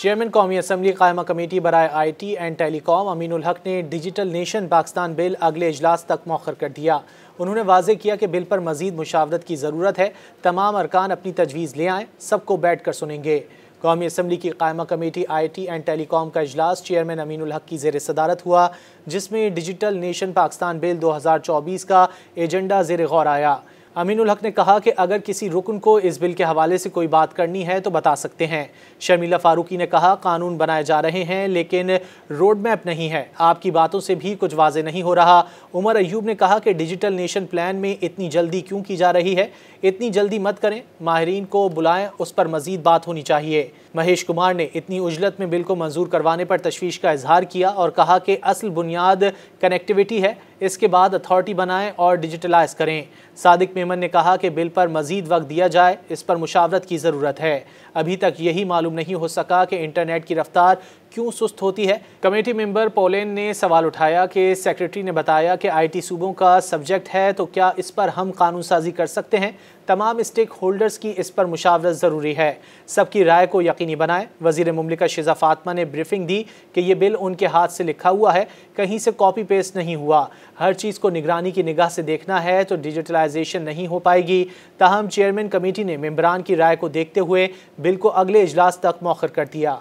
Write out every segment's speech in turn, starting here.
Chairman कौमी assembly कायमा committee बराए IT एंड टेलीकॉम अमीनुल हक ने डिजिटल नेशन पाकिस्तान बिल अगले इजलास तक मौखर कर दिया। उन्होंने वाज़ेह किया कि बिल पर मज़ीद मुशावरत की ज़रूरत है। तमाम अरकान अपनी तजवीज़ ले आएँ, सबको बैठ कर सुनेंगे। कौमी असम्बली की कायमा कमेटी IT एंड टेलीकॉम का इजलास चेयरमैन अमीनुल हक की ज़ेर सदारत हुआ, जिसमें डिजिटल नेशन पाकिस्तान बिल 2024 का एजेंडा ज़ेर गौर आया। अमीनुल हक ने कहा कि अगर किसी रुकन को इस बिल के हवाले से कोई बात करनी है तो बता सकते हैं। शर्मिला फारूकी ने कहा, कानून बनाए जा रहे हैं लेकिन रोड मैप नहीं है, आपकी बातों से भी कुछ वाजे नहीं हो रहा। उमर अयूब ने कहा कि डिजिटल नेशन प्लान में इतनी जल्दी क्यों की जा रही है, इतनी जल्दी मत करें, माहिरीन को बुलाएं, उस पर मजीद बात होनी चाहिए। महेश कुमार ने इतनी उजलत में बिल को मंजूर करवाने पर तशवीश का इजहार किया और कहा कि असल बुनियाद कनेक्टिविटी है, इसके बाद अथॉरिटी बनाएं और डिजिटलाइज करें। सादिक मेमन ने कहा कि बिल पर मजीद वक्त दिया जाए, इस पर मुशावरत की ज़रूरत है। अभी तक यही मालूम नहीं हो सका कि इंटरनेट की रफ्तार क्यों सुस्त होती है। कमेटी मेंबर पोलेन ने सवाल उठाया कि सेक्रेटरी ने बताया कि IT सूबों का सब्जेक्ट है, तो क्या इस पर हम कानून साजी कर सकते हैं? तमाम स्टेक होल्डर्स की इस पर मुशावरत ज़रूरी है, सबकी राय को यकीनी बनाएं। वज़ीर मुमलिका शिजा फातिमा ने ब्रीफिंग दी कि ये बिल उनके हाथ से लिखा हुआ है, कहीं से कॉपी पेस्ट नहीं हुआ। हर चीज़ को निगरानी की निगाह से देखना है तो डिजिटलाइजेशन नहीं हो पाएगी। ताहम चेयरमैन कमेटी ने मेंबरान की राय को देखते हुए बिल को अगले इजलास तक मौखर कर दिया।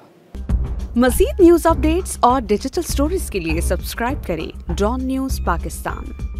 मज़ीद न्यूज़ अपडेट्स और डिजिटल स्टोरीज के लिए सब्सक्राइब करें डॉन न्यूज़ पाकिस्तान।